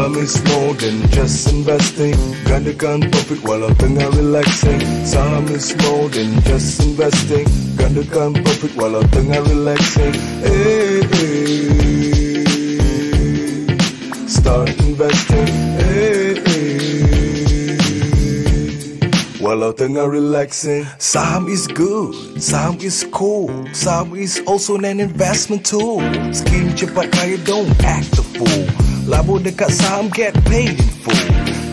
Saham is more than just investing. Gandakan profit walau tengah relaxing. Saham is more than just investing. Gandakan profit walau tengah relaxing. Hey, hey. Start investing. Hey, hey. Walau tengah relaxing. Saham is good, saham is cool. Saham is also an investment tool. Scheme cepat kaya, don't act the fool. Labur dekat saham, get paid in full.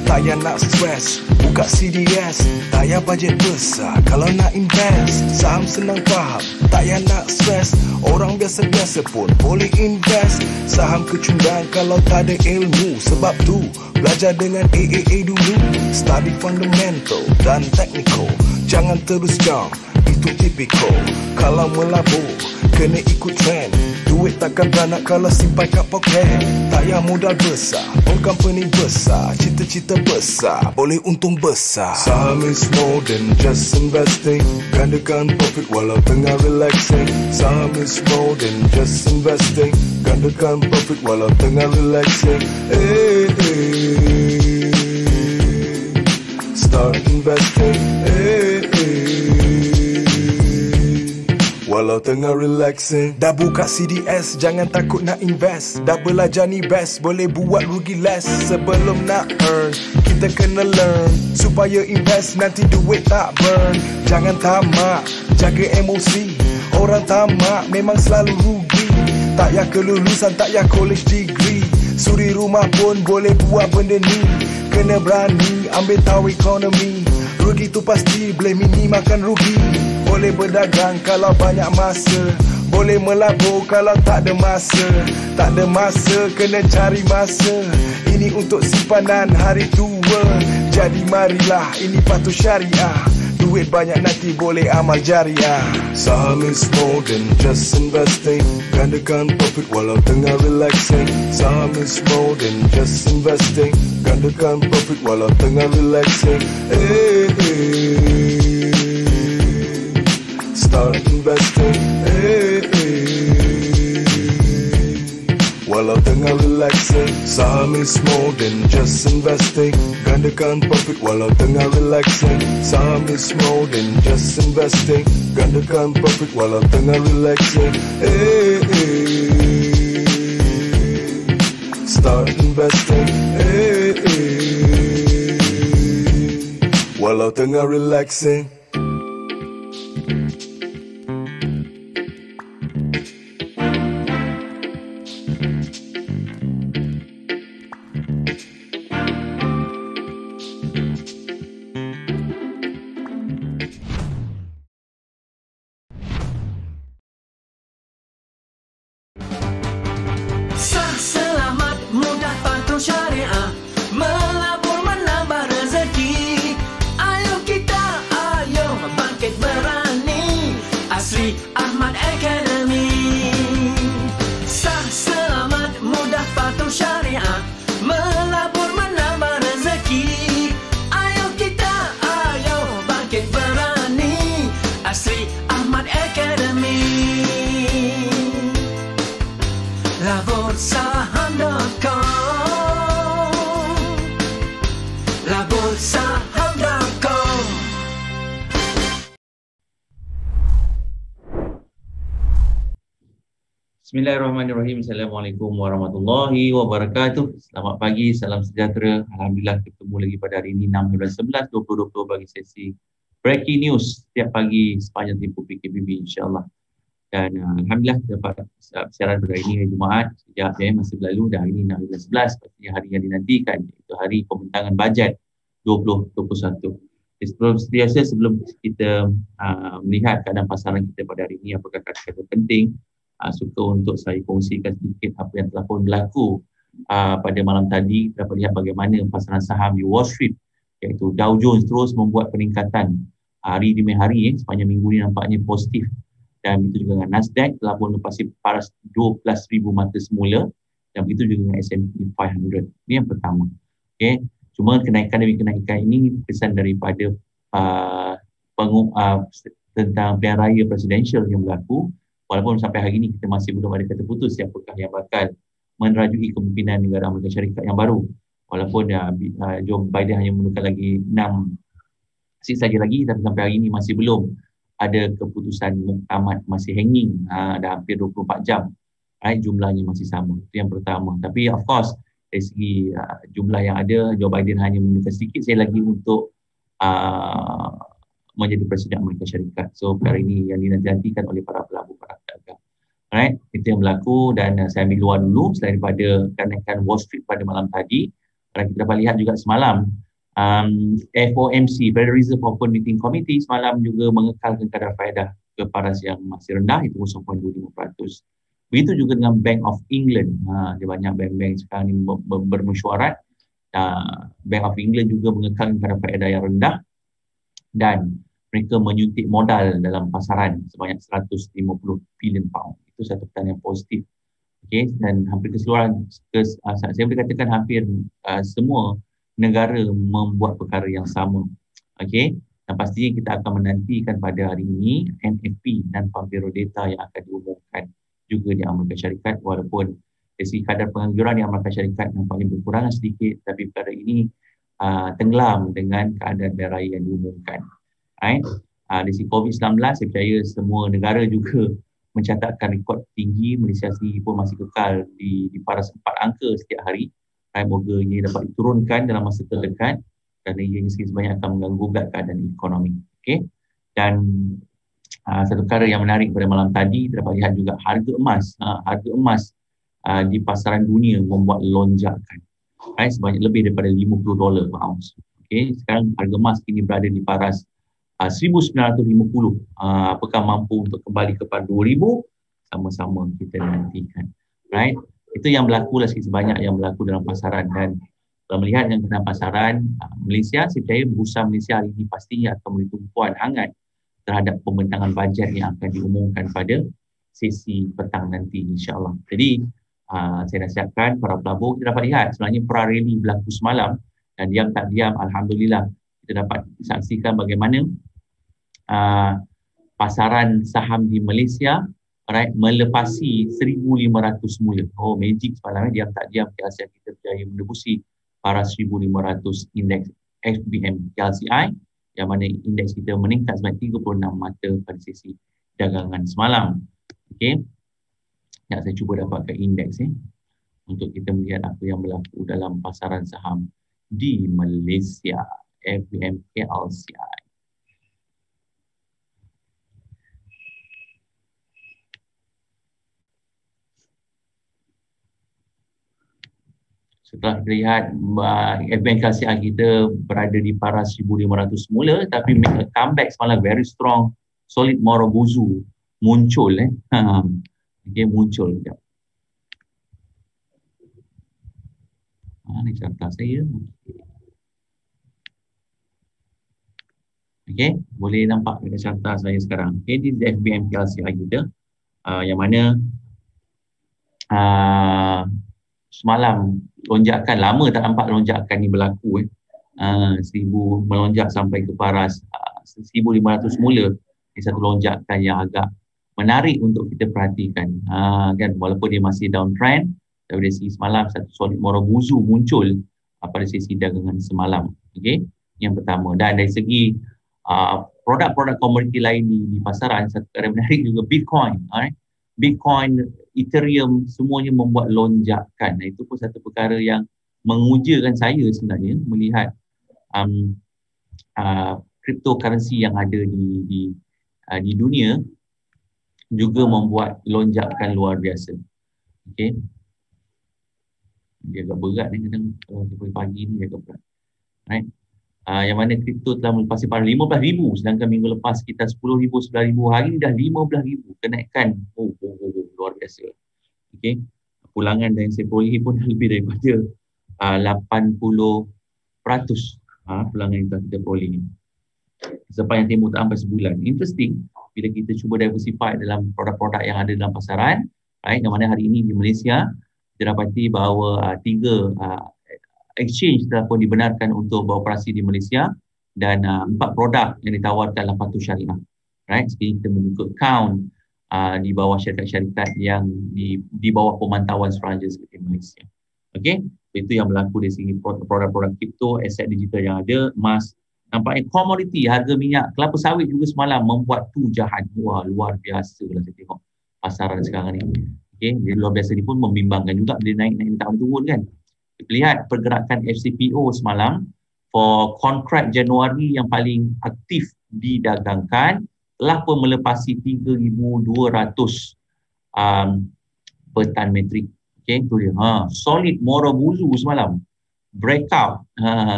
Tak payah nak stress, buka CDS. Tak payah bajet besar kalau nak invest. Saham senang faham, tak payah nak stress. Orang biasa-biasa pun boleh invest. Saham kecundang kalau tak ada ilmu. Sebab tu belajar dengan AAA dulu. Study fundamental dan technical. Jangan terus jump, itu typical. Kalau melabur, kena ikut trend. Duit takkan beranak kalau simpan kat poket. Tak payah modal besar, own company besar. Cita-cita besar, boleh untung besar. Saham is more than just investing. Gandakan profit walau tengah relaxing. Saham is more than just investing. Gandakan profit walau tengah relaxing. Hey, hey. Start investing. Hey, hey. Walau tengah relaxing. Dah buka CDS, jangan takut nak invest. Dah belajar ni best, boleh buat rugi less. Sebelum nak earn, kita kena learn. Supaya invest, nanti duit tak burn. Jangan tamak, jaga emosi. Orang tamak memang selalu rugi. Tak payah kelulusan, tak payah college degree. Suri rumah pun boleh buat benda ni. Kena berani, ambil tahu ekonomi. Rugi tu pasti, boleh minimalkan rugi. Boleh berdagang kalau banyak masa. Boleh melabur kalau tak ada masa. Tak ada masa, kena cari masa. Ini untuk simpanan hari tua. Jadi marilah, ini patuh syariah. Duit banyak nanti boleh amal jariah. Saham is more than just investing. Gandakan profit walau tengah relaxing. Saham is more than just investing. Gandakan profit walau tengah relaxing. Hey, hey. Start investing. Hey, hey. Walau tengah relaxing. Saham is more than just investing. Gandakan profit walau tengah relaxing. Saham is more than just investing. Gandakan profit walau tengah relaxing. Hey, hey. Start investing. Hey, hey. Walau tengah relaxing. Bismillahirrahmanirrahim. Assalamualaikum warahmatullahi wabarakatuh. Selamat pagi, salam sejahtera. Alhamdulillah ketemu lagi pada hari ini 6 bulan 11 2020 bagi sesi Breaking News setiap pagi sepanjang tempoh PKPB insya-Allah. Dan alhamdulillah dapat siaran pada hari ini hari Jumaat sejak masa berlalu dan hari ini 6 bulan 11 pastinya hari yang dinantikan iaitu hari pembentangan bajet 2021. Seperti biasa sebelum kita melihat keadaan pasaran kita pada hari ini apakah kata-kata penting, suka untuk saya kongsikan sedikit apa yang telah pun berlaku pada malam tadi. Dapat lihat bagaimana pasaran saham di Wall Street iaitu Dow Jones terus membuat peningkatan hari demi hari sepanjang minggu ini nampaknya positif, dan begitu juga dengan Nasdaq telah pun lepasi paras 12,000 mata semula, dan begitu juga dengan S&P 500. Ini yang pertama. Okay. Cuma kenaikan demi kenaikan ini kesan daripada tentang pilihan raya presidential yang berlaku. Walaupun sampai hari ini kita masih belum ada kata putus siapakah yang bakal menerajui kepimpinan negara Amerika Syarikat yang baru. Walaupun Joe Biden hanya memerlukan lagi 6 seat saja lagi, tapi sampai hari ini masih belum ada keputusan muktamad, masih hanging, dah hampir 24 jam. Jumlahnya masih sama. Itu yang pertama. Tapi of course dari segi jumlah yang ada, Joe Biden hanya memerlukan sedikit saya lagi untuk uh, menjadi Presiden Amerika Syarikat. So perkara ini yang dinanti-nantikan oleh para pelabur, para pedagang. Alright, itu yang berlaku dan saya ambil luar dulu selain daripada kenaikan Wall Street pada malam tadi. Kita dapat lihat juga semalam FOMC, Federal Reserve Open Meeting Committee semalam juga mengekalkan kadar faedah ke paras yang masih rendah, itu 0.25%. Begitu juga dengan Bank of England. Dia banyak bank-bank sekarang ini bermesyuarat. Bank of England juga mengekalkan kadar faedah yang rendah dan mereka menyuntik modal dalam pasaran sebanyak 150 bilion pound. Itu satu perkara yang positif. Okay, dan hampir keseluruhan, saya boleh katakan hampir semua negara membuat perkara yang sama. Okay, dan pastinya kita akan menantikan pada hari ini NFP dan Bureau data yang akan diumumkan juga di Amerika Syarikat, walaupun dari segi kadar pengangguran di Amerika Syarikat nampaknya berkurangan sedikit, tapi perkara ini tenggelam dengan keadaan daerah yang diumumkan. Dari segi COVID-19, saya percaya semua negara juga mencatatkan rekod tinggi. Malaysia sendiri pun masih kekal di paras 4 angka setiap hari. Moga ini dapat diturunkan dalam masa terdekat kerana ianya sebanyak akan mengganggu keadaan ekonomi. Okay? Dan satu perkara yang menarik pada malam tadi, kita dapat lihat juga harga emas. Harga emas di pasaran dunia membuat lonjakan. Sebanyak lebih daripada $50 per ounce. Okay? Sekarang harga emas kini berada di paras 1950. Apakah mampu untuk kembali kepada 2000? Sama-sama kita nantikan. Right? Itu yang berlaku lah sebanyak yang berlaku dalam pasaran. Dan kalau melihat yang dalam pasaran Malaysia, saya percaya bursa Malaysia hari ini pastinya akan memberi tumpuan hangat terhadap pembentangan bajet yang akan diumumkan pada sesi petang nanti, insyaAllah. Jadi saya nasihatkan para pelabur, kita dapat lihat sebenarnya pra-rally berlaku semalam dan diam tak diam, Alhamdulillah kita dapat saksikan bagaimana pasaran saham di Malaysia melepasi 1,500 mula. Oh, magic semalam, diam tak diam Asia kita berjaya menembusi para 1,500 indeks FBM KLCI, yang mana indeks kita meningkat sebanyak 36 mata pada sesi dagangan semalam. Okey. Ya, saya cuba dapatkan indeks untuk kita melihat apa yang berlaku dalam pasaran saham di Malaysia, FBM KLCI. Setelah kita lihat FBM KLCI kita berada di paras 1,500 semula, tapi make a comeback semalam, very strong, solid Morobuzu muncul. Okay, muncul. Ini carta saya. Okay, boleh nampak pada carta saya sekarang. Okay, this is FBM KLCI kita, yang mana semalam lonjakan, lama tak nampak lonjakan ni berlaku. 1000 melonjak sampai ke paras 1,500 semula. Ini satu lonjakan yang agak menarik untuk kita perhatikan. Kan, walaupun dia masih downtrend, tapi dari segi semalam satu solid Morobuzu muncul pada sesi dagangan semalam. Okay, yang pertama. Dan dari segi produk-produk komoditi lain di pasaran, satu perkara menarik juga Bitcoin. Bitcoin, Ethereum, semuanya membuat lonjakan. Itu pun satu perkara yang mengujakan saya sebenarnya melihat cryptocurrency yang ada di dunia juga membuat lonjakan luar biasa. Okay. Dia agak berat ni kadang kalau pagi ni dia agak berat. Right. Yang mana kripto telah melepasi pada 15,000, sedangkan minggu lepas sekitar 10,000, 11,000, hari ni dah 15,000. Kenaikan luar biasa. Okay. Pulangan yang saya perolehi pun lebih daripada 80% pulangan yang kita peroleh sepanjang tempoh tak sampai sebulan. Interesting bila kita cuba diversify dalam produk-produk yang ada dalam pasaran. Yang mana hari ini di Malaysia kita dapati bahawa 3 exchange telah pun dibenarkan untuk beroperasi di Malaysia dan 4 produk yang ditawarkan dalam patuh syariah. Sekali kita membuka account di bawah syarikat-syarikat yang di bawah pemantauan Suruhanjaya Eksekutif Malaysia. Okey, Itu yang berlaku dari segi produk-produk kripto, aset digital yang ada, emas. Nampaknya komoditi, harga minyak, kelapa sawit juga semalam membuat tujahan. Wah, luar biasa lah saya tengok pasaran sekarang ni. Okay, jadi luar biasa ni pun membimbangkan juga bila naik tahun turun kan. Kita lihat pergerakan FCPO semalam for kontrak Januari yang paling aktif didagangkan telah pun melepasi 3,200 per tan metrik. Okay, tu dia. Solid Morobuzu semalam. Breakout.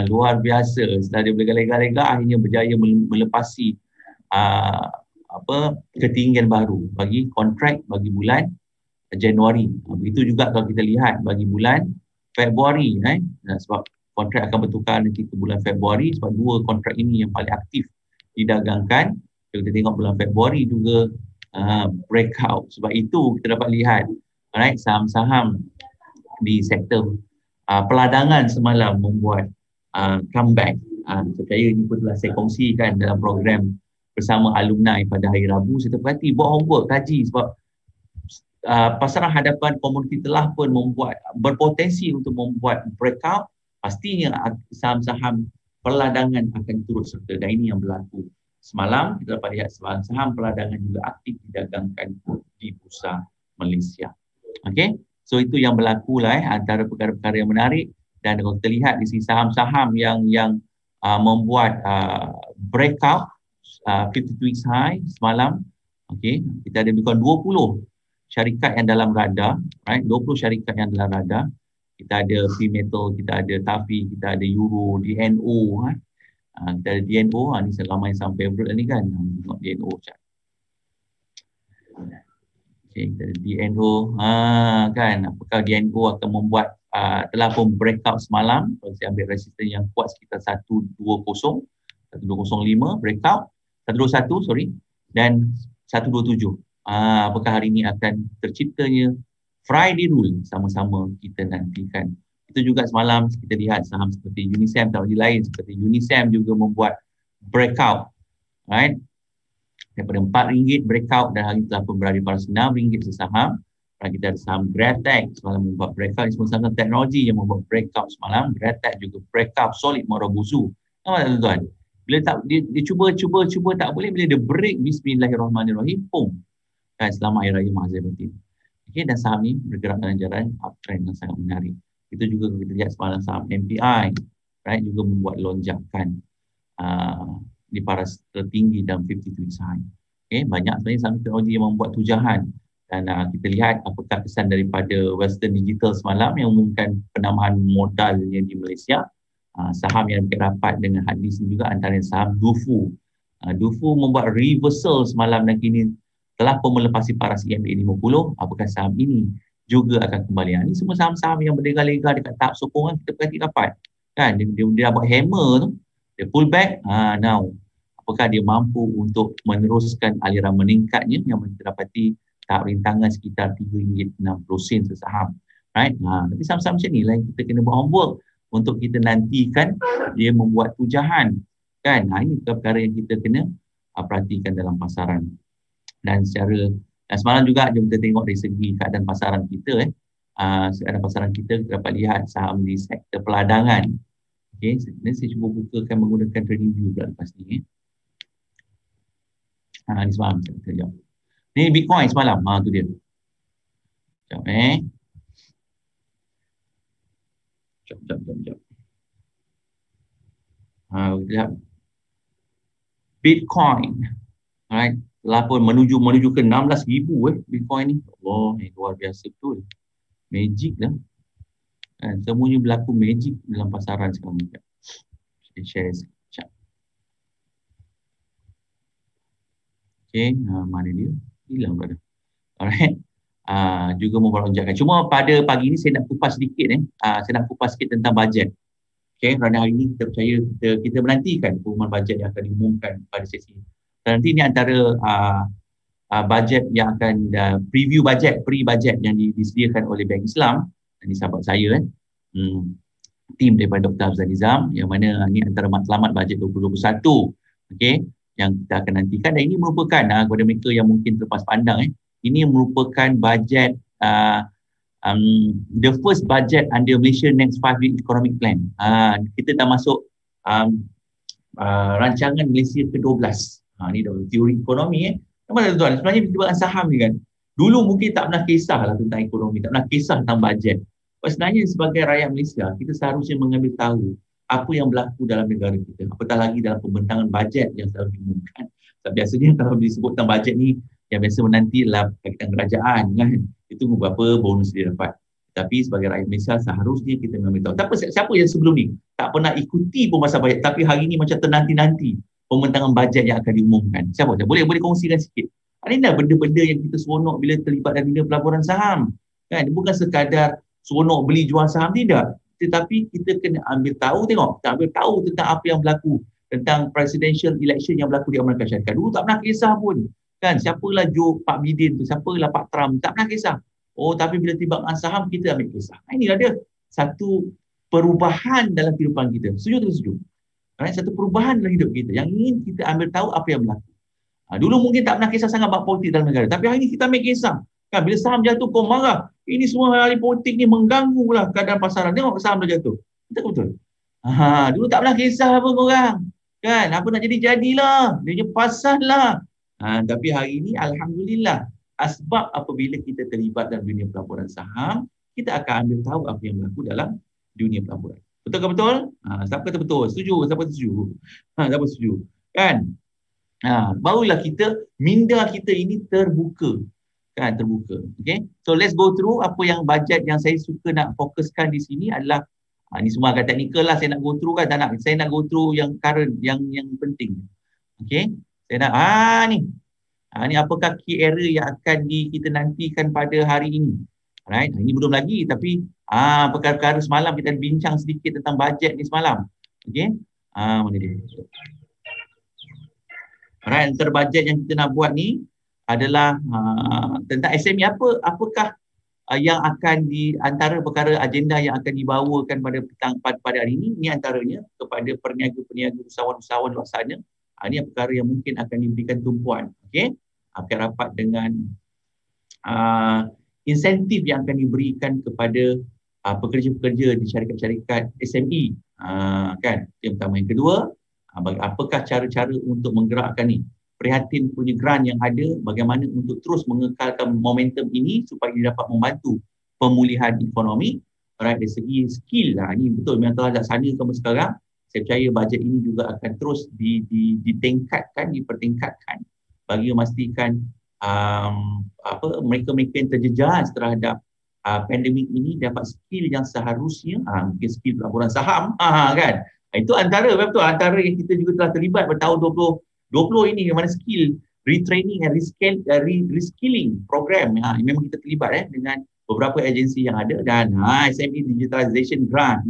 Luar biasa. Setelah dia berlega-lega akhirnya berjaya melepasi ketinggian baru bagi kontrak bagi bulan Januari. Begitu juga kalau kita lihat bagi bulan Februari. Sebab kontrak akan bertukar nanti ke bulan Februari sebab dua kontrak ini yang paling aktif didagangkan. Kita tengok bulan Februari juga breakout. Sebab itu kita dapat lihat saham-saham di sektor peladangan semalam membuat comeback. Saya percaya ini pun telah saya kongsikan dalam program bersama alumni pada hari Rabu. Saya terperhati, buat homework, kaji sebab pasaran hadapan komoditi telah pun berpotensi untuk membuat breakout. Pastinya saham-saham peladangan akan turut serta dan ini yang berlaku. Semalam kita dapat lihat saham peladangan juga aktif didagangkan di Bursa Malaysia. Okey. So itu yang berlaku lah antara perkara-perkara yang menarik dan kalau kita lihat di sisi saham-saham yang membuat breakout 52 weeks high semalam. Okey, kita ada lebih kurang 20 syarikat yang dalam radar, 20 syarikat yang dalam radar. Kita ada P-Metal, kita ada TAFI, kita ada Euro, DNO, kita ada DNO, ni selama yang sampai favorite ni kan. Tengok DNO cak. Okay, DNO kan, apakah DNO akan membuat telah pun breakout semalam. Kalau saya ambil resisten yang kuat sekitar 120 125 breakout 121 sorry dan 127. Apakah hari ini akan terciptanya Friday rule, sama-sama kita nantikan. Itu juga semalam kita lihat saham seperti Unisem, teknologi lain seperti Unisem juga membuat breakout, right? Daripada RM4 breakout dan hari telah pun berada pada RM6 sesaham. Dan kita ada saham Gratek semalam membuat breakout. Ini semua saham teknologi yang membuat breakout semalam. Gratek juga breakout, solid Morobuzu. Nampak tak tuan-tuan? Bila dia cuba tak boleh, bila dia break bismillahirrahmanirrahim, pum. Dan selamat Hari Raya Mahzir Batin. Okay, dan saham ni bergerak dalam jalan uptrend yang sangat menarik. Itu juga kita lihat semalam saham MPI, right, juga membuat lonjakan di paras tertinggi dalam 52 weeks high. Okay, banyak sebenarnya saham teknologi yang membuat tujahan dan kita lihat apakah kesan daripada Western Digital semalam yang mengumumkan penambahan modalnya di Malaysia. Saham yang rapat dengan hadis ini juga antara saham Dufu. Dufu membuat reversal semalam dan kini telah pun melepasi paras EMA 50. Apakah saham ini juga akan kembali? Ini semua saham-saham yang berlega-lega dekat tahap sokongan kita perhati rapat. Kan dia buat hammer tu. Dia pull back, now apakah dia mampu untuk meneruskan aliran meningkatnya yang kita dapati tahap rintangan sekitar RM3.60 sesaham, right? Tapi saham-saham macam ni lah yang kita kena buat homework untuk kita nantikan dia membuat tujahan, kan? Ini perkara yang kita kena perhatikan dalam pasaran. Dan semalam juga kita tengok dari segi keadaan pasaran kita, keadaan pasaran kita dapat lihat saham di sektor peladangan. Okay, saya cuba bukakan menggunakan trading view pula lepas ni. Ni semalam saya kejap. Ni Bitcoin semalam, tu dia. Sekejap Sekejap. Kita lihat Bitcoin, alright, telah pun menuju ke 16,000 Bitcoin ni. Allah, luar biasa betul. Magic lah. Semuanya berlaku magic dalam pasaran sekarang. Saya share sekejap. Okay, mana dia? Hilang pada. Alright. Juga membuat lonjakan. Cuma pada pagi ni saya nak kupas sedikit saya nak kupas sikit tentang bajet. Okay, kerana hari ini kita percaya kita menantikan pengumuman bajet yang akan diumumkan pada sesi. Dan nanti ini antara bajet yang akan preview bajet, pre-bajet yang disediakan oleh Bank Islam. Ini sahabat saya tim daripada Dr. Hafzal Nizam yang mana ini antara matlamat bajet 2021, okey, yang kita akan nantikan. Dan ini merupakan kepada mereka yang mungkin terlepas pandang ini merupakan bajet the first budget under Malaysia Next 5-Year Economic Plan. Kita dah masuk rancangan Malaysia ke-12. Ni dah teori ekonomi. Nampak tak tuan? Sebenarnya pertimbangan saham ni kan, dulu mungkin tak pernah kisahlah tentang ekonomi, tak pernah kisah tentang bajet. Sebenarnya sebagai rakyat Malaysia, kita seharusnya mengambil tahu apa yang berlaku dalam negara kita. Apatah lagi dalam pembentangan bajet yang selalu diumumkan. Biasanya kalau disebut tentang bajet ni, yang biasa menanti adalah kakitan kerajaan kan. Itu berapa bonus dia dapat. Tapi sebagai rakyat Malaysia seharusnya kita mengambil tahu. Tak apa, siapa yang sebelum ni tak pernah ikuti pun masa bajet, tapi hari ni macam ternanti-nanti pembentangan bajet yang akan diumumkan. Siapa? Boleh kongsikan sikit. Ini dah benda-benda yang kita seronok bila terlibat dalam dunia pelaburan saham. Kan? Bukan sekadar seronok beli jual saham, tidak. Tetapi kita kena ambil tahu, tengok. Kita ambil tahu tentang apa yang berlaku. Tentang presidential election yang berlaku di Amerika Syarikat. Dulu tak pernah kisah pun. Kan? Siapalah Joe, Pak Biden tu, siapalah Pak Trump. Tak pernah kisah. Oh, tapi bila tiba saham, kita ambil kisah. Inilah dia satu perubahan dalam kehidupan kita. Setuju atau setuju? Satu perubahan dalam hidup kita. Yang ingin kita ambil tahu apa yang berlaku. Dulu mungkin tak pernah kisah sangat bab politik dalam negara. Tapi hari ini kita ambil kisah. Kan, bila saham jatuh, kau marah. Ini semua ahli politik ni mengganggu lah keadaan pasaran. Tengok saham dah jatuh. Betul-betul. Dulu tak pernah kisah apa korang. Kan, apa nak jadi-jadilah. Dia pasal lah. Tapi hari ini, Alhamdulillah. Asbab apabila kita terlibat dalam dunia pelaburan saham, kita akan ambil tahu apa yang berlaku dalam dunia pelaburan. Betul ke betul? Siapa kata betul? Setuju? Siapa setuju? Siapa setuju? Kan? Barulah minda kita ini terbuka. Kan, terbuka. Okay? So let's go through apa yang bajet yang saya suka nak fokuskan di sini adalah ni semua agak teknikal lah saya nak go through kan. Saya nak go through yang current, yang penting. Okay? Saya nak, ni apakah key area yang akan kita nantikan pada hari ini. Alright, ini belum lagi tapi perkara-perkara semalam kita bincang sedikit tentang bajet ni semalam. Okay? Mana dia? Alright, antara bajet yang kita nak buat ni adalah tentang SME. Apakah yang akan antara perkara agenda yang akan dibawakan pada hari ini. Ini antaranya kepada peniaga-peniaga usahawan-usahawan luar sana. Ini perkara yang mungkin akan diberikan tumpuan. Okay? Akan rapat dengan insentif yang akan diberikan kepada pekerja-pekerja di syarikat-syarikat SME. Kan? Yang pertama. Yang kedua, apakah cara-cara untuk menggerakkan ni? Prihatin punya grant yang ada, bagaimana untuk terus mengekalkan momentum ini supaya dia dapat membantu pemulihan ekonomi. Alright, dari segi skill lah, ini betul memang telah laksanakan sekarang. Saya percaya bajet ini juga akan terus dipertingkatkan bagi memastikan mereka-mereka yang terjejas terhadap pandemik ini dapat skill yang seharusnya, mungkin skill pelaburan saham, kan? Itu antara yang kita juga telah terlibat pada tahun 2020 ini, mana skill retraining and reskilling program memang kita terlibat dengan beberapa agensi yang ada dan SME Digitalization Grant.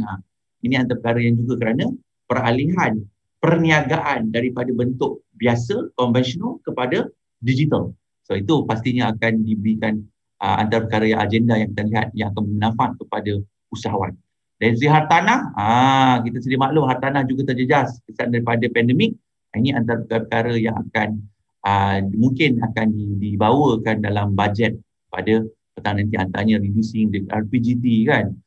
Ini antara perkara yang juga kerana peralihan perniagaan daripada bentuk biasa, konvensional kepada digital. So itu pastinya akan diberikan antara perkara yang agenda yang kita lihat yang akan bermanfaat kepada usahawan. Dari segi hartanah, kita sedia maklum hartanah juga terjejas kesan daripada pandemik. Ini antara perkara yang akan mungkin akan dibawakan dalam bajet pada petang nanti, antaranya reducing the RPGT kan.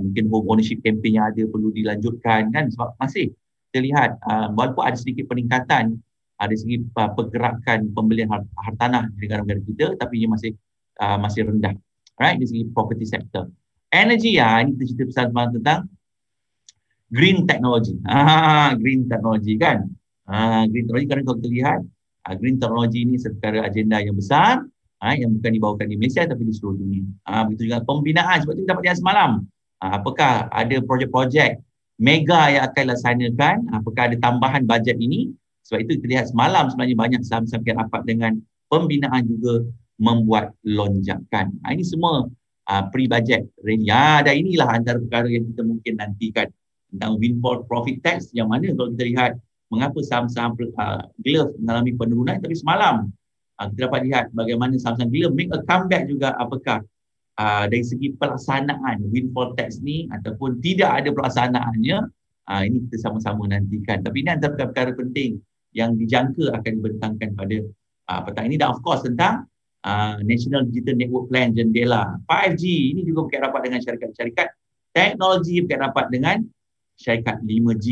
Mungkin home ownership campaign yang ada perlu dilanjutkan kan, sebab masih kita lihat walaupun ada sedikit peningkatan dari segi pergerakan pembelian hartanah di negara-negara kita, tapi ia masih rendah. Right, dari segi property sector. Energy, ini kita cerita pasal tentang green technology. Green technology kan. Green technology, kerana kalau kita lihat green technology ini secara agenda yang besar yang bukan dibawakan di Malaysia tapi di seluruh dunia. Begitu juga pembinaan, sebab itu kita dapat lihat semalam. Apakah ada projek-projek mega yang akan dilaksanakan, apakah ada tambahan bajet ini. Sebab itu kita lihat semalam sebenarnya banyak saham-saham yang rapat dengan pembinaan juga membuat lonjakan. Ini semua pre-budget ready. Dan inilah antara perkara yang kita mungkin nantikan tentang windfall profit tax, yang mana kalau kita lihat mengapa saham-saham glove mengalami penurunan, tapi semalam kita dapat lihat bagaimana saham-saham glove make a comeback juga. Apakah dari segi pelaksanaan windfall tax ni ataupun tidak ada pelaksanaannya, ini kita sama-sama nantikan. Tapi ini antara perkara penting yang dijangka akan dibentangkan pada petang ini. Dan of course tentang National Digital Network Plan Jendela, 5G ini juga berkait rapat dengan syarikat-syarikat teknologi, berkait rapat dengan syarikat 5G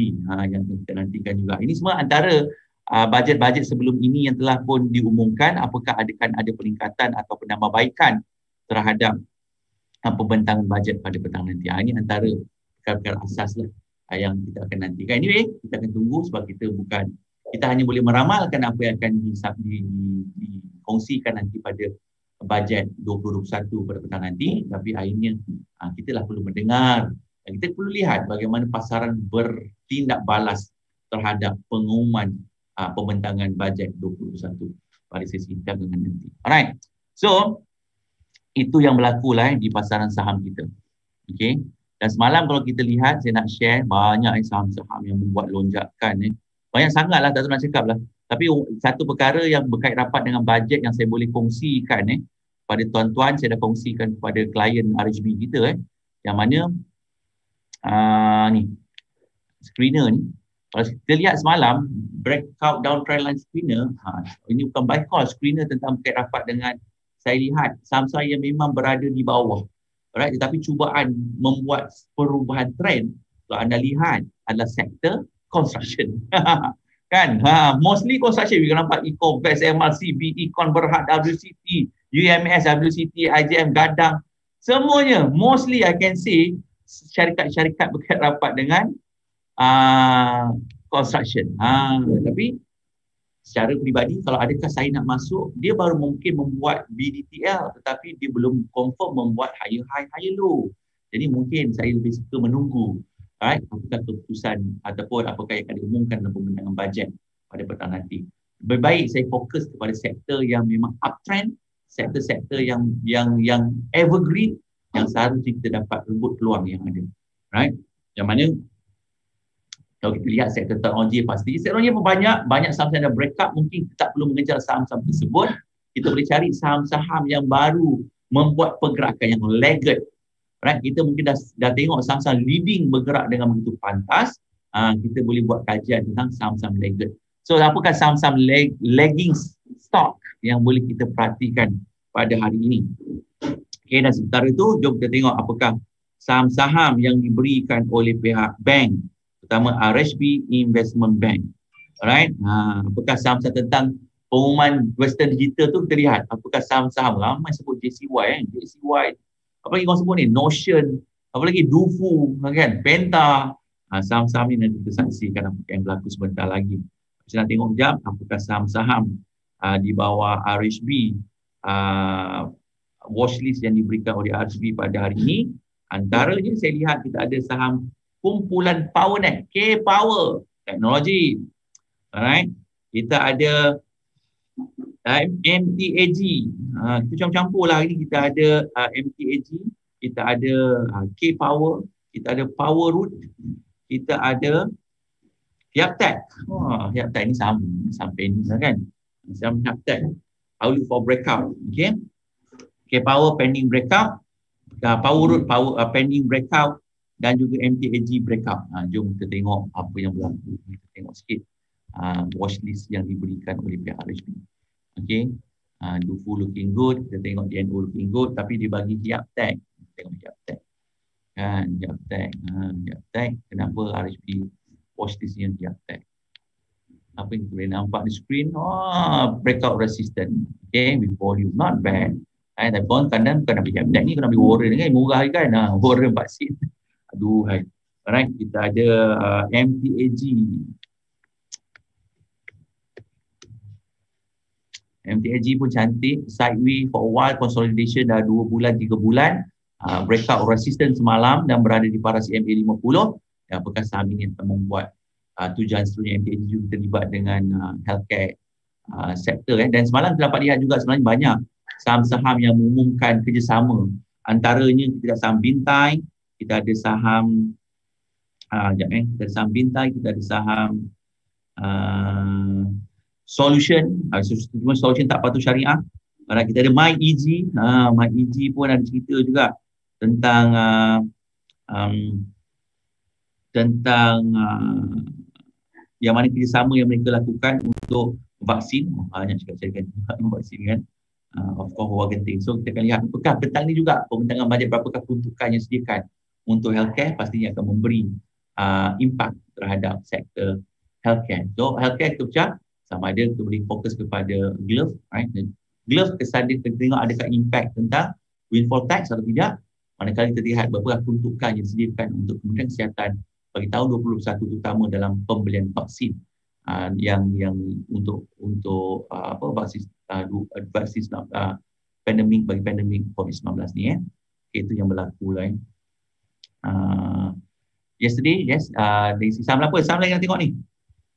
yang kita nantikan juga. Ini semua antara bajet-bajet sebelum ini yang telah pun diumumkan. Apakah akan ada peningkatan atau penambahbaikan terhadap pembentangan bajet pada petang nanti. Ini antara perkara-perkara asas lah yang kita akan nantikan. Anyway, kita akan tunggu sebab kita hanya boleh meramalkan apa yang akan dikongsikan nanti pada bajet 2021 pada petang nanti, tapi akhirnya kita lah perlu mendengar dan kita perlu lihat bagaimana pasaran bertindak balas terhadap pengumuman pembentangan bajet 2021 pada sesi dagangan nanti. Alright, so itu yang berlaku lah di pasaran saham kita. Okay. Dan semalam kalau kita lihat, saya nak share banyak saham-saham yang membuat lonjakan. Banyak sangat lah, tak tahu nak cakap lah. Tapi satu perkara yang berkait rapat dengan bajet yang saya boleh kongsikan pada tuan-tuan, saya dah kongsikan kepada klien RHB kita yang mana ni screener ni. Kalau kita lihat semalam breakout down trend line screener, ini bukan buy call, screener tentang berkait rapat dengan saya lihat saham-saham yang memang berada di bawah. Alright, tetapi cubaan membuat perubahan trend kalau anda lihat adalah sektor construction. Kan? Mostly construction. Kita nampak Ecoverse, MRCB, Econ Berhad, WCT, UMS, WCT, IJM, Gadang. Semuanya, mostly I can say syarikat-syarikat berkait rapat dengan construction. Tapi secara peribadi, kalau adakah saya nak masuk, dia baru mungkin membuat BDTL tetapi dia belum confirm membuat higher high, higher low. Jadi mungkin saya lebih suka menunggu apakah keputusan ataupun apakah yang akan diumumkan dalam pembentangan bajet pada petang nanti. Lebih baik saya fokus kepada sektor yang memang uptrend, sektor-sektor yang evergreen, yang seharusnya kita dapat rebut peluang yang ada. Right? Yang mana kalau kita lihat sektor teknologi pasti, sektornya pun banyak saham yang ada breakup, mungkin kita tak perlu mengejar saham-saham tersebut. Kita boleh cari saham-saham yang baru membuat pergerakan yang lagged. Right? Kita mungkin dah tengok saham-saham leading bergerak dengan begitu pantas. Kita boleh buat kajian tentang saham-saham lagged. So, apakah saham-saham lagging stock yang boleh kita perhatikan pada hari ini? Okay, dan sementara itu, jom kita tengok apakah saham-saham yang diberikan oleh pihak bank, terutama RHB Investment Bank. Alright? Apakah saham-saham tentang pengumuman Western Digital tu kita lihat. Apakah saham-saham ramai sebut JCY JCY. Apa lagi kau sebut ni? Notion, apa lagi Dufu, kan? Penta. Saham-saham ni nanti kita saksikan apa yang berlaku sebentar lagi. Saya nak tengok sekejap apakah saham-saham di bawah RHB watchlist yang diberikan oleh RHB pada hari ini. Antaranya saya lihat kita ada saham kumpulan PowerNet, K-Power Technology. Alright. Kita ada MTAG. Kita campur-campur lah. Ini kita ada MTAG, kita ada K-Power, kita ada Powerroot, kita ada Hyaptech. Hyaptech ni sampai ni kan. Saham Hyaptech. Outlook for breakout. Okay. K-Power pending breakout, Powerroot pending breakout dan juga MTAG breakout. Jom kita tengok apa yang berlaku. Kita tengok sikit watchlist yang diberikan oleh pihak RHB. Okay. Dufu looking good, kita tengok DNO looking good, tapi dia bagi Hyaptech. Kita tengok Hyaptech. Kan, Hyaptech. Kenapa RHB watchlist yang Hyaptech? Apa yang kita boleh nampak di screen? Breakout resistant. Okay, with volume. Not bad. Tapi kadang bukan ambil Hyaptech ni, kena ambil Warren kan, murah kan. Warren 4 sen. Aduh, hai. Alright, kita ada MTAG. MTAG pun cantik, sideways for a while, consolidation dah 2 bulan, 3 bulan, breakout resistance semalam dan berada di paras EMA 50. Apakah saham ini akan membuat tujuan seterusnya? MTAG juga terlibat dengan healthcare sektor dan semalam kita dapat lihat juga sebenarnya banyak saham-saham yang mengumumkan kerjasama. Antaranya kita ada saham Bintai, kita ada saham kita ada saham Bintai, kita ada saham Solution, Solution tak patuh syariah. Kita ada MyEG, MyEG pun ada cerita juga tentang yang mana kerjasama yang mereka lakukan untuk vaksin. Banyak cakap vaksin kan. of course war genting. So kita akan lihat apakah petang ni juga pembentangan bajet berapakah peruntukan yang disediakan untuk healthcare, pastinya akan memberi impact terhadap sektor healthcare. So healthcare kita pecah sama ada kita boleh fokus kepada glove, right? Glove kesan dia kita tengok adakah impact tentang windfall tax atau tidak. Manakala kita lihat berapa peruntukan yang disediakan untuk Kementerian Kesihatan bagi tahun 2021 terutama dalam pembelian vaksin yang untuk vaksin pandemik bagi pandemik COVID-19 ni itu yang berlaku lah. Yesterday dari saham apa? Saham lain yang tengok ni.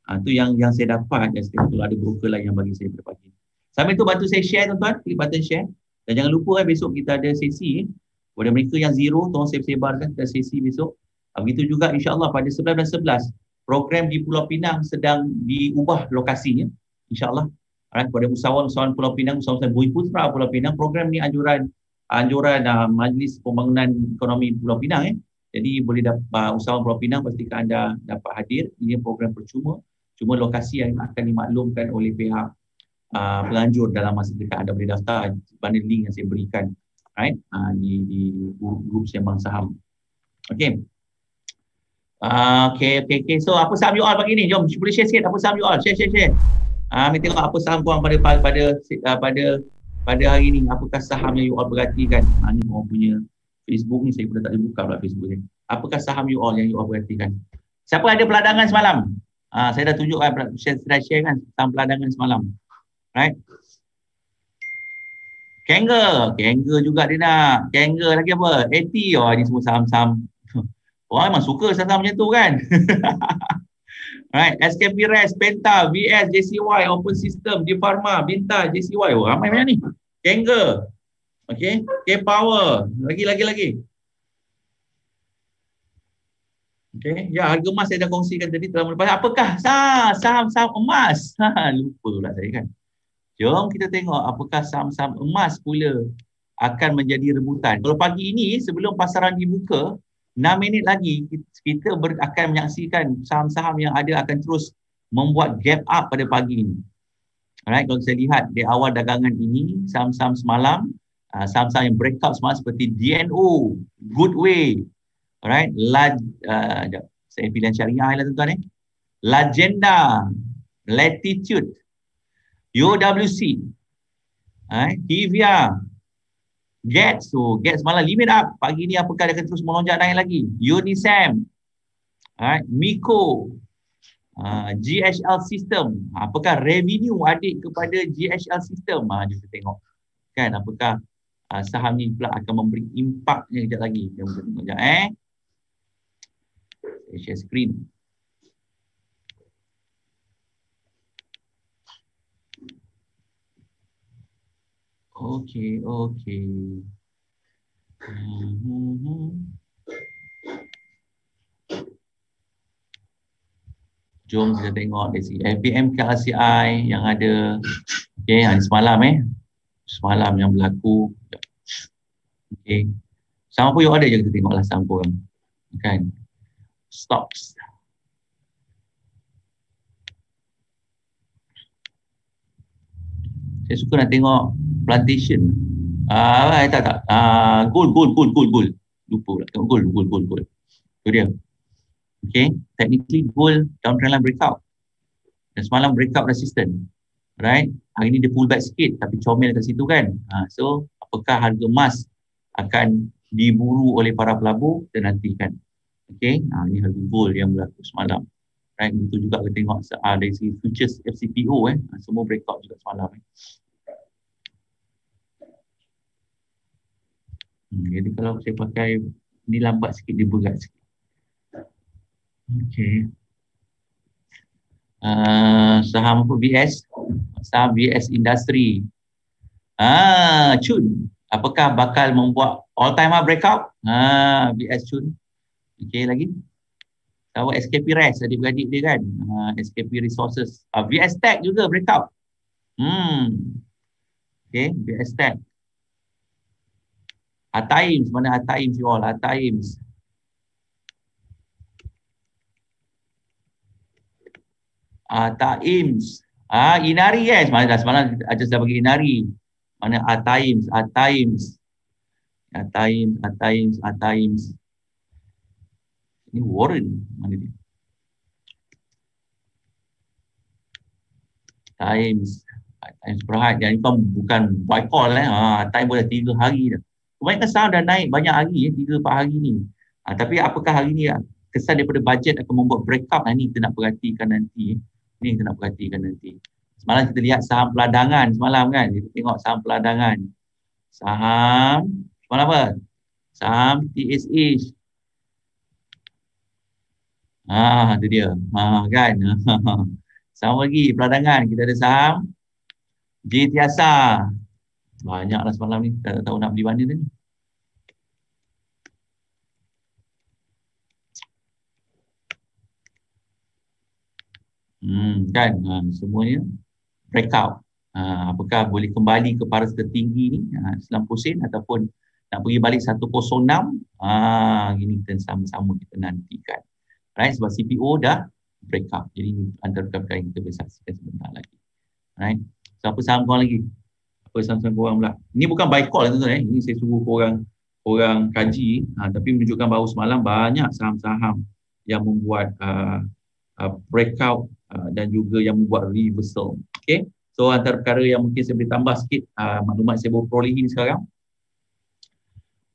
Itu yang saya dapat. Betul ada broker lain yang bagi saya pada pagi. Sambil tu bantu saya share tuan-tuan, klik button share. Dan jangan lupa besok kita ada sesi kepada mereka yang zero, tolong saya sebarkan ada sesi besok. Begitu juga insya-Allah pada 11 dan 11 program di Pulau Pinang sedang diubah lokasinya. InsyaAllah kepada usahawan Pulau Pinang, usahawan Bumi Putra Pulau Pinang, program ni anjuran Majlis Pembangunan Ekonomi Pulau Pinang Jadi boleh dapat usahawan Pulau Pinang pastikan anda dapat hadir. Ini program percuma. Cuma lokasi yang akan dimaklumkan oleh pihak penganjur dalam masa dekat. Anda boleh daftar pada link yang saya berikan di grup sembang saham. Okey. Okay. So apa saham you all pagi ni? Jom boleh share sikit apa saham you all. Share. Mari tengok apa saham korang pada hari ni. Apakah saham yang you all perhatikan? Ni orang punya Facebook ni, saya pun tak boleh buka pula Facebook ni. Apakah saham you all yang you all perhatikan? Siapa ada peladangan semalam? Saya dah tunjukkan, saya share kan saham peladangan semalam. Right? Kanger juga dia nak. Kanger lagi apa? AT. Ni semua saham-saham. Orang memang suka saham macam tu kan. Right, SKP Res, Penta, VS, JCY, Open System, Difarma, Binta, JCY. Ramai macam ni. Kanger. Okay, K-Power. Lagi. Okay, harga emas saya dah kongsikan tadi telah melepas. Apakah saham-saham emas? Lupa pula saya kan. Jom kita tengok apakah saham-saham emas pula akan menjadi rebutan. Kalau pagi ini sebelum pasaran dibuka, 6 minit lagi kita akan menyaksikan saham-saham yang ada akan terus membuat gap up pada pagi ini. Alright, kalau saya lihat di awal dagangan ini, saham-saham semalam, saham-saham yang breakout semalam seperti DNO, Goodway, alright, saya pilih syariah lah tuan-tuan Legenda, Latitude, UWC, TVR, Gets malah limit up. Pagi ni apakah dia akan terus melonjak naik lagi? Unisem, Miko, GHL System. Apakah revenue adik kepada GHL System? Jom kita tengok. Kan apakah saham ni pula akan memberi impaknya kejap lagi. Jom kita tengok kejap Saya share screen. Okey. Jom kita tengok dari sini. FBM KLCI yang ada. Okey, semalam Semalam yang berlaku. Okey. Sama pun yang ada je kita tengoklah saham korang. Kan. Stocks. Saya suka nak tengok plantation. Tak. Gold. Lupa pula. Tengok gold. Tu dia. Okay. Technically gold down trend line breakout. Dan semalam breakout resistant. Right. Hari ni dia pull back sikit tapi comel kat situ kan. So apakah harga emas akan diburu oleh para pelabur dan nantikan. Okay. Ini harga gold yang berlaku semalam. Right. Itu juga kita tengok dari segi futures FCPO semua breakout juga semalam. Jadi kalau saya pakai ni lambat sikit, dia berat sikit. Okey. Saham apa VS? Saham VS Industry. Cun. Apakah bakal membuat all time high breakout? VS Cun. Okey lagi. Tahu SKP Res adik-beradik dia kan. SKP Resources. VS Tech juga breakout. Okey, VS Tech. Ataims, mana Ataims you all? Ataims. Inari Semalam ada bagi Inari. Mana A-Times, A-Times. A-Times, A-Times, A-Times. Ini Warren. Mana dia? Times. Times Berhad. Yang ini bukan buy call Time boleh 3 hari dah. Kebanyakan saham dah naik banyak hari 3-4 hari ni. Tapi apakah hari ni kesan daripada bajet akan membuat breakout ni kita nak perhatikan nanti. Ni kita nak perhatikan nanti. Semalam kita lihat saham peladangan semalam kan. Kita tengok saham peladangan. Saham semalam apa? Saham TSH. Itu dia. Kan. Sama lagi peladangan kita ada saham Jetiasa. Banyaklah semalam ni. Tak tahu nak beli mana tadi. Kan. Semuanya breakout. Apakah boleh kembali ke paras tertinggi ni 90 sen ataupun nak pergi balik 106. Gini kita sama-sama kita nantikan. Right, sebab CPO dah breakout. Jadi antara perkara yang kita boleh saksikan sebentar lagi. Right. So apa saham korang lagi? Apa saham-saham korang pula? Ini bukan buy call tuan-tuan. Ini saya suruh korang kaji. Tapi menunjukkan bahawa semalam banyak saham-saham yang membuat breakout dan juga yang membuat reversal. Okay. So antara perkara yang mungkin saya boleh tambah sikit maklumat saya baru perolehi sekarang.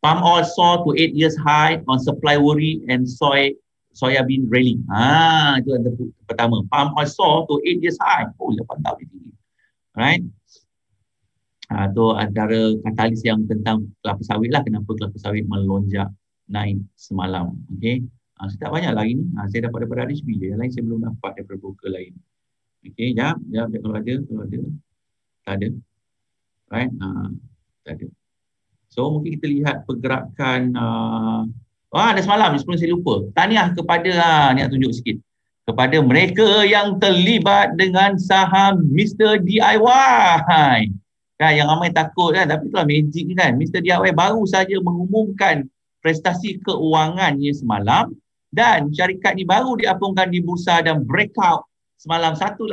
Palm oil saw to 8 years high on supply worry and soybean rally. Itu yang pertama. Palm oil saw to 8 years high. 8 tahun tinggi. Right? Itu antara katalis yang tentang kelapa sawit lah. Kenapa kelapa sawit melonjak naik semalam. Okay. Saya tak banyak lagi ni. Saya dapat daripada RHB je. Yang lain saya belum dapat daripada broker lain. Okay, jap kalau ada. Tak ada. Right? Tak ada. So mungkin kita lihat pergerakan ada semalam sebelum saya lupa. Tahniah kepada ni nak tunjuk sikit. Kepada mereka yang terlibat dengan saham Mr. DIY. Kan yang ramai takut kan, tapi itulah magic ni kan. Mr. DIY baru saja mengumumkan prestasi keuangannya semalam dan syarikat ni baru diapungkan di bursa dan breakout semalam 188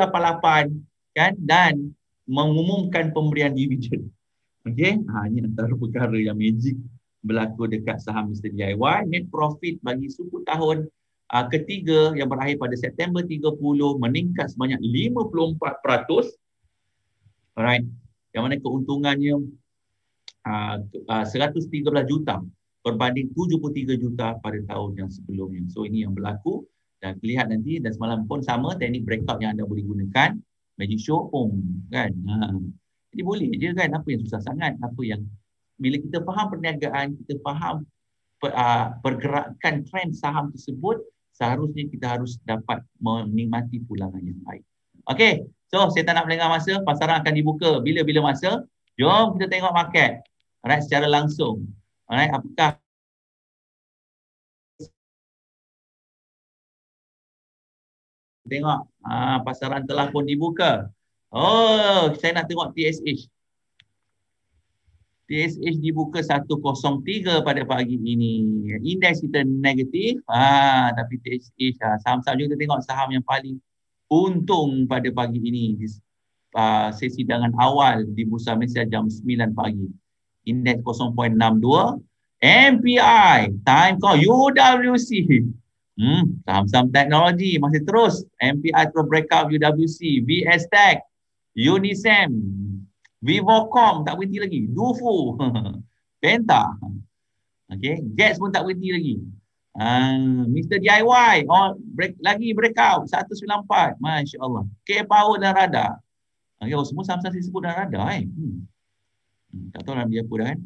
kan dan mengumumkan pemberian dividen. Okey, ini antara perkara yang magic berlaku dekat saham Mr. DIY. Net profit bagi suku tahun ketiga yang berakhir pada September 30 meningkat sebanyak 54%. Alright. Yang mana keuntungannya 113 juta berbanding 73 juta pada tahun yang sebelumnya. So ini yang berlaku. Dan lihat nanti dan semalam pun sama teknik breakout yang anda boleh gunakan. Magic show kan. Jadi boleh je kan, apa yang susah sangat, apa yang bila kita faham perniagaan, kita faham pergerakan trend saham tersebut, seharusnya kita harus dapat menikmati pulangan yang baik. Okey, so saya tak nak melengah masa, pasaran akan dibuka bila-bila masa. Jom kita tengok market. Alright, secara langsung. Alright, apakah tengok pasaran telah pun dibuka. Saya nak tengok TSH. TSH dibuka 103 pada pagi ini. Indeks kita negatif. Tapi TSH saham-saham juga kita tengok saham yang paling untung pada pagi ini di sesi dagangan awal di Bursa Malaysia jam 9 pagi. Indeks 0.62. MPI, time call UWC. Saham-saham teknologi masih terus. MPI terus breakout UWC, VS Tech, Unisem, Vivocom tak berhenti lagi, Dufu, Penta. Okay, Jets pun tak berhenti lagi. Mr. DIY breakout 194. Masya-Allah. K-Power dan Radar. Okay, semua saham-saham saya sebut dan Radar tak tahu nak dia apa dah kan.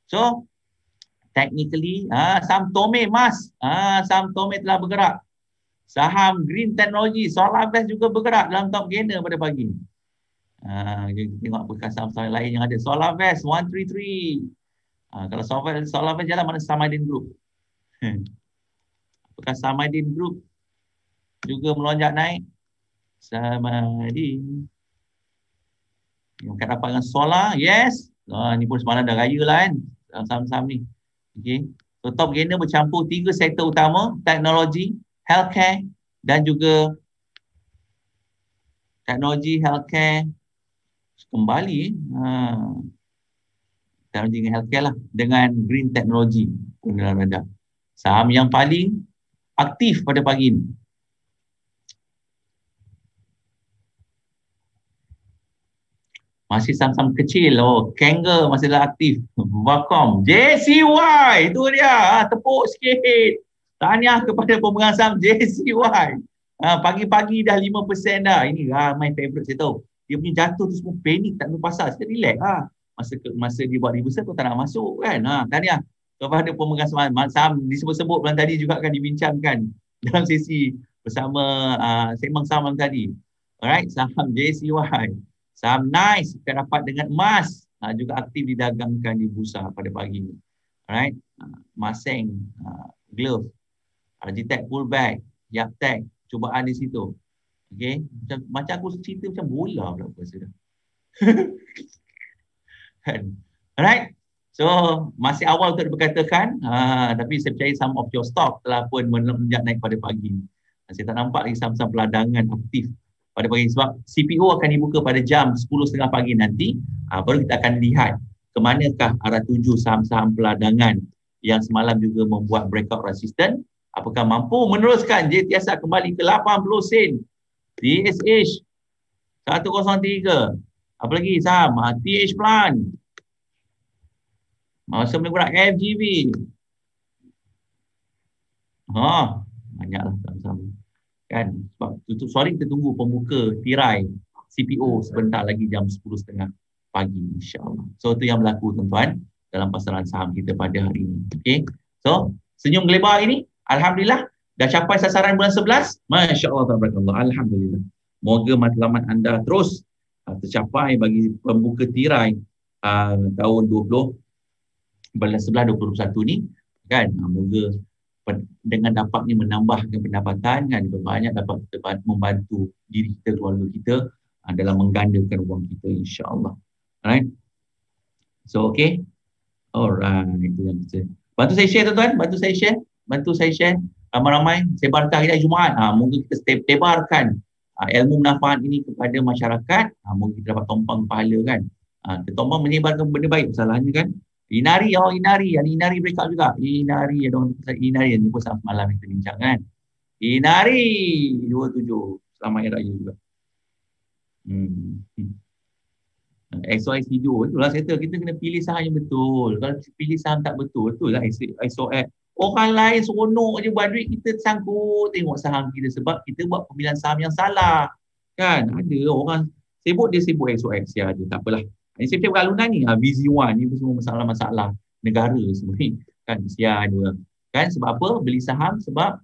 So technically saham Tome Mas, saham Tome telah bergerak. Saham Green Technology, Solarvest juga bergerak dalam top gainer pada pagi. Kita tengok apakah saham-saham lain yang ada. Solarvest 133. Kalau Solarvest jalan, mana Samadin Group? Apakah Samadin Group juga melonjak naik? Samadin. Yang akan dapat dengan solar, yes. Ni pun semalam dah raya lah kan, saham-saham ni. Okay. So top gainer bercampur 3 sektor utama, teknologi, healthcare dan juga teknologi, healthcare, kembali teknologi dengan healthcare lah dengan green technology pun rendah. Saham yang paling aktif pada pagi ini. Masih saham-saham kecil. Oh, Kangaroo masih dah aktif. Wacom, JCY, itu dia. Tepuk sikit. Tahniah kepada pemegang saham JCY. Pagi-pagi dah 5% dah. Ini my favorite saya tahu. Dia punya jatuh tu semua panik tak tahu pasal. Saya relax lah. Masa dia buat reversal kau tak nak masuk kan. Tahniah kepada pemegang saham disebut-sebut bulan tadi juga akan dibincangkan dalam sesi bersama sembang saham tadi. Alright, saham JCY. Saham NICE kita dapat dengan emas juga aktif didagangkan di bursa pada pagi ini. Alright, Maseng, Glove, Argitech pullback, Yaptech, cubaan di situ. Okay, macam aku cerita macam bola pula aku rasa dah. Alright, so masih awal untuk diperkatakan, tapi saya percaya some of your stock telah pun melonjak naik pada pagi ini. Saya tak nampak lagi saham-saham peladangan aktif pada pagi sebab CPO akan dibuka pada jam 10.30 pagi nanti. Baru kita akan lihat ke manakah arah tuju saham-saham peladangan yang semalam juga membuat breakout resistance. Apakah mampu meneruskan JTSA kembali ke 80 sen. DSH 103. Apa lagi saham? TH Plan. Masa boleh berat FGV. Banyaklah saham-saham. Kan sebab tutup sore kita tunggu pembuka tirai CPO sebentar lagi jam 10.30 pagi insya-Allah. So itu yang berlaku tuan-tuan dalam pasaran saham kita pada hari ini. Okey. So senyum gelebar ini alhamdulillah dah capai sasaran bulan 11. Masya-Allah tabarakallah. Alhamdulillah. Moga matlamat anda terus tercapai bagi pembuka tirai tahun 20 bulan 11 2021 ni kan. Moga dengan dapatnya menambahkan pendapatan kan banyak dapat kita membantu diri kita, keluarga kita dalam menggandakan wang kita insya-Allah. Alright. So okay. Alright, itu yang kita. Bantu saya share tuan-tuan, bantu saya share ramai-ramai sebarkan hari Jumaat. Moga kita tebarkan ilmu manfaat ini kepada masyarakat. Moga kita dapat tompang pahala kan. Kita tompang menyebarkan benda baik, masalahnya kan Inari, Inari breakout juga. Inari, ada orang pasal Inari ni pun sama malam kita bincang kan. Inari 27. Selamat Hari Raya juga. XOX hidup. Itulah saya kata kita kena pilih saham yang betul. Kalau pilih saham tak betul, itulah XOX. Orang lain seronok je buat duit, kita sangkut tengok saham kita sebab kita buat pemilihan saham yang salah. Kan? Ada orang sibuk XOX ya dia. Tak apalah. Ini saya cakap alunan ni, VZ1 ni semua masalah-masalah negara semua ni. Kan, kesian juga. Kan, sebab apa? Beli saham sebab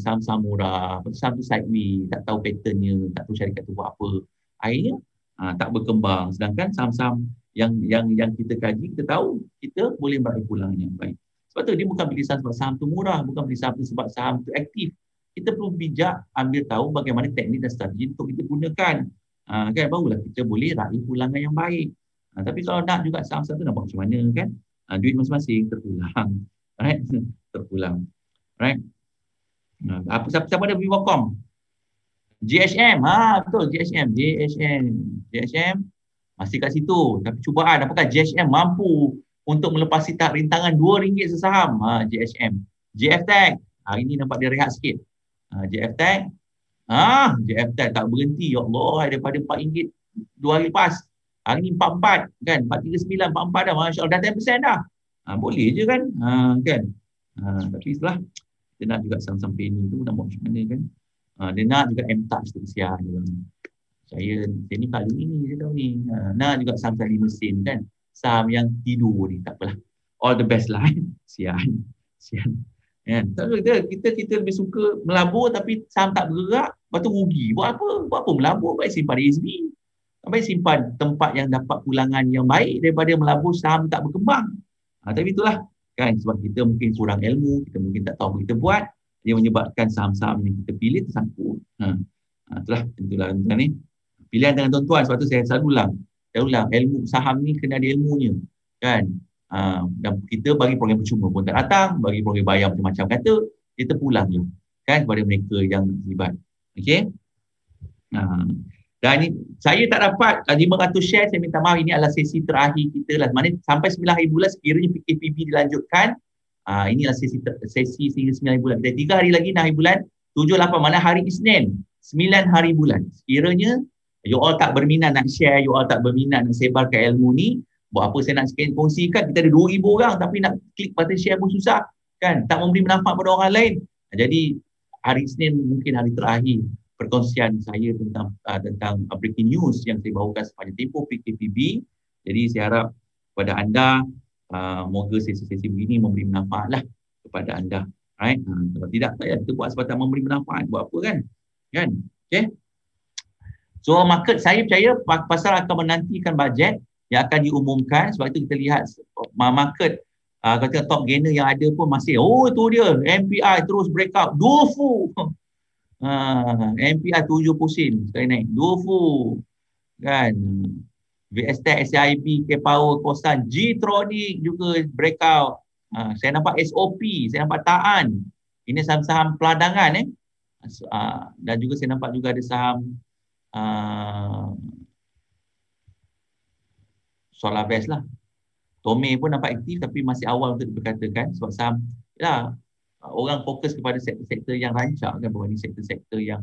saham-saham murah. Saham tu sideways, tak tahu patternnya, tak tahu syarikat tu buat apa. Akhirnya, tak berkembang. Sedangkan saham-saham yang kita kaji, kita tahu kita boleh meraih pulangan yang baik. Sebab tu, dia bukan beli saham sebab saham tu murah, bukan beli saham tu sebab saham tu aktif. Kita perlu bijak ambil tahu bagaimana teknik dan strategi untuk kita gunakan. Kan barulah kita boleh raih pulangan yang baik. Tapi kalau nak juga saham-saham tu nak buat macam mana kan? Duit masing-masing terpulang. Right? Terpulang. Right? Siapa ada beli Wacom? GHM. Betul GHM masih kat situ. Tapi cubaan apakah GHM mampu untuk melepasi tahap rintangan RM2 sesaham? GHM. JFTech. Hari ni nampak dia rehat sikit. JFTech. JFTech tak berhenti. Ya Allah, daripada RM4 2 hari lepas. Hari ni 44 kan. 439, 44 dah. Masya Allah, dah 10% dah. Boleh je kan. Tapi setelah dia nak juga saham-saham penny tu nak buat macam mana kan. Dia nak juga M-Touch tu kesian. Saya ni kali ni saya tahu ni. Nak juga saham-saham 5 sen kan. Saham yang tidur ni tak apalah. All the best lah. Sian. Kan? Kita lebih suka melabur tapi saham tak bergerak, lepas tu rugi. Buat apa melabur? Baik simpan di SB. Baik simpan tempat yang dapat pulangan yang baik daripada melabur saham tak berkembang. Tapi itulah kan, sebab kita mungkin kurang ilmu, kita mungkin tak tahu apa kita buat, dia menyebabkan saham-saham yang kita pilih tersangkut. Itulah tuan-tuan ni. Pilihan dengan tuan-tuan, sebab tu saya selalu ulang, ilmu saham ni kena ada ilmunya. Kan? Dan kita bagi program percuma pun tak datang, bagi program bayar macam-macam kata, kita pulang je kan kepada mereka yang terlibat. Okey. Dan ini, saya tak dapat 500 share, saya minta maaf, ini adalah sesi terakhir kita lah. Maknanya sampai 9 hari bulan sekiranya PKPB dilanjutkan, inilah sesi sehingga 9 hari bulan. Kita 3 hari lagi 6 hari bulan, 7, 8, mana hari Isnin, 9 hari bulan. Sekiranya you all tak berminat nak share, you all tak berminat nak sebarkan ilmu ni, buat apa saya nak kongsikan, kita ada 2,000 orang tapi nak klik button share pun susah kan, tak memberi manfaat pada orang lain. Jadi hari Isnin mungkin hari terakhir perkongsian saya tentang breaking news yang saya bawakan sepanjang tempoh PKPB. Jadi saya harap kepada anda, moga sesi-sesi begini memberi manfaat lah kepada anda. Right? Kalau tidak, kita buat sebab tak memberi manfaat, buat apa kan? Okay? So market, saya percaya pasar akan menantikan bajet yang akan diumumkan. Sebab itu kita lihat market, kata top gainer yang ada pun masih, tu dia, MPI terus breakout, Dufu. MPI 7 sen sekali naik, Dufu kan, VSTEC, SIB, K-Power, Kosan, G-Tronic juga breakout. Saya nampak SOP, saya nampak Taan, ini saham-saham peladangan dan juga saya nampak juga ada saham Solarvest lah. Tome pun nampak aktif tapi masih awal untuk diperkatakan sebab saham orang fokus kepada sektor-sektor yang rancak kan, berbanding sektor-sektor yang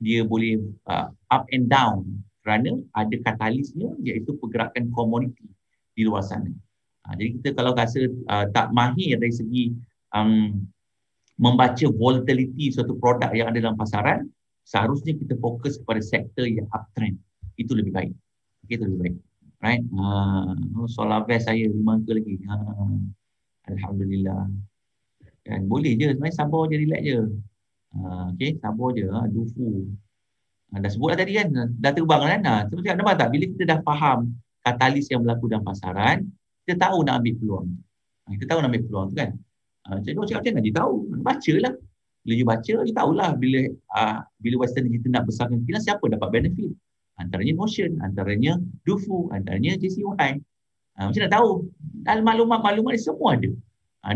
dia boleh up and down kerana ada katalisnya, iaitu pergerakan komoditi di luar sana. Jadi kita kalau rasa tak mahir dari segi membaca volatility suatu produk yang ada dalam pasaran, seharusnya kita fokus kepada sektor yang uptrend. Itu lebih baik. Itu lebih baik. Right? Solarvest saya 5 ke lagi. Alhamdulillah. Kan boleh je, sebenarnya sabar je, relax je. Okay, sabar je. Dufu. Dah sebut lah tadi kan, dah terbang kan. Seperti nampak tak, bila kita dah faham katalis yang berlaku dalam pasaran, kita tahu nak ambil peluang. Kita tahu nak ambil peluang tu kan. Jadi orang cakap macam mana dia tahu? Baca lah. Bila you baca, you tahulah bila Western Digital nak besarkan kilang, siapa dapat benefit. Antaranya Notion, antaranya Dufu, antaranya JCY. Macam nak tahu? Dalam maklumat ni semua ada.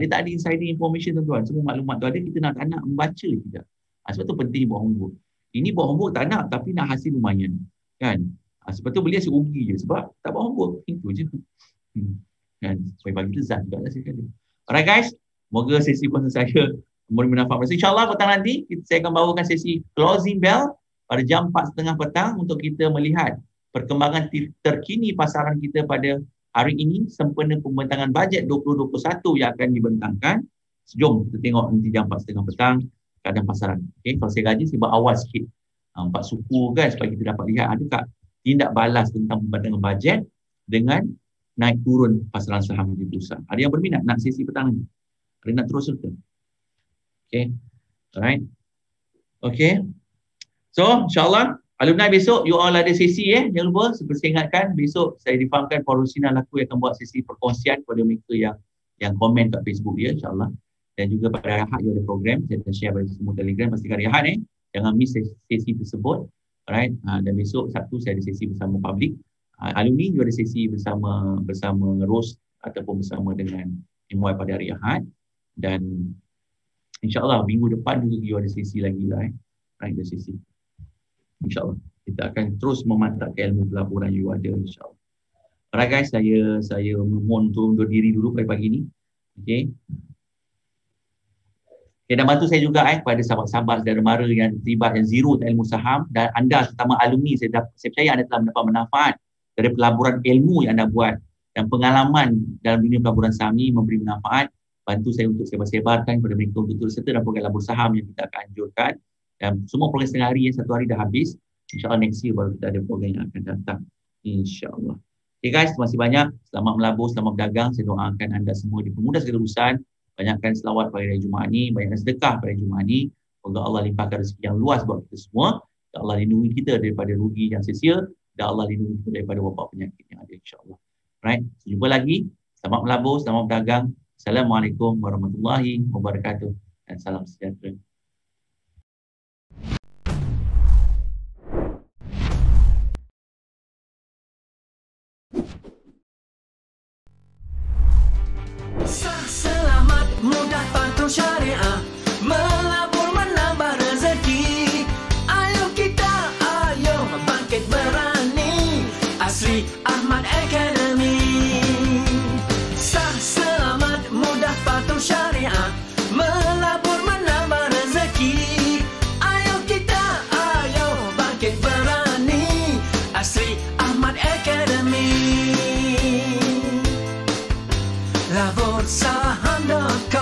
Dia tak ada insider information tuan-tuan. Semua maklumat tu ada, kita nak membaca tidak. Sebab tu penting buat homework. Ini buat homework tak nak, tapi nak hasil lumayan. Kan? Sebab tu beli hasil rugi je. Sebab tak buat homework. Itu je. Kan? Supaya bagi lezat juga lah saya kata. Alright guys. Moga sesi puasa saya memberi manfaat. InsyaAllah petang nanti saya akan bawakan sesi closing bell pada jam 4.30 petang untuk kita melihat perkembangan terkini pasaran kita pada hari ini sempena pembentangan bajet 2021 yang akan dibentangkan. Jom kita tengok nanti jam 4.30 petang keadaan pasaran. Okay, kalau saya gaji saya buat awal sikit. 4 suku kan, supaya kita dapat lihat adakah tindak balas tentang pembentangan bajet dengan naik turun pasaran saham di bursa. Ada yang berminat nak sesi petang ni? Ada nak terus ke? Okay. Alright. Okay. So, insyaAllah, alumni besok, you all ada sesi jangan lupa, seperti saya ingatkan, besok saya difahamkan Power Sinar Laku yang akan buat sesi perkongsian kepada mereka yang komen kat Facebook dia, insyaAllah. Dan juga pada hari Ahad, you ada program, saya akan share pada semua Telegram, pastikan hari Ahad jangan miss sesi tersebut. Alright. Dan besok, Sabtu, saya ada sesi bersama public. Alumni, you ada sesi bersama Rose ataupun bersama dengan MY pada hari Ahad. Dan insyaAllah, minggu depan juga you ada sesi lagi lah. Right, ada sesi. InsyaAllah kita akan terus memantapkan ilmu pelaburan you ada, insyaAllah. Alright guys, saya mohon untuk undur diri dulu pada pagi ni. Okay, dan bantu saya juga kepada sahabat-sahabat saudara mara yang terlibat yang zero ilmu saham, dan anda terutama alumni, saya percaya anda telah mendapat manfaat dari pelaburan ilmu yang anda buat, dan pengalaman dalam dunia pelaburan saham ni memberi manfaat. Bantu saya untuk sebar-sebarkan kepada mereka untuk turut serta dalam program labur saham yang kita akan anjurkan. Dan semua program setengah hari yang 1 hari dah habis. InsyaAllah next year baru kita ada program yang akan datang. InsyaAllah. Okay guys, terima kasih banyak. Selamat melabur, selamat berdagang. Saya doakan anda semua dipermudah segala urusan. Banyakkan selawat pada hari Jumaat ni. Banyakkan sedekah pada hari Jumaat ni. Semoga Allah limpahkan rezeki yang luas buat kita semua. Dan Allah lindungi kita daripada rugi yang sia-sia. Dan Allah lindungi kita daripada wabak penyakit yang ada, insyaAllah. Right. Jumpa lagi. Selamat melabur, selamat berdagang. Assalamualaikum warahmatullahi wabarakatuh. Dan salam sejahtera. Selamat, mudah, patuh, syariah, melabur menambah rezeki. Ayo kita La Voz Saham.com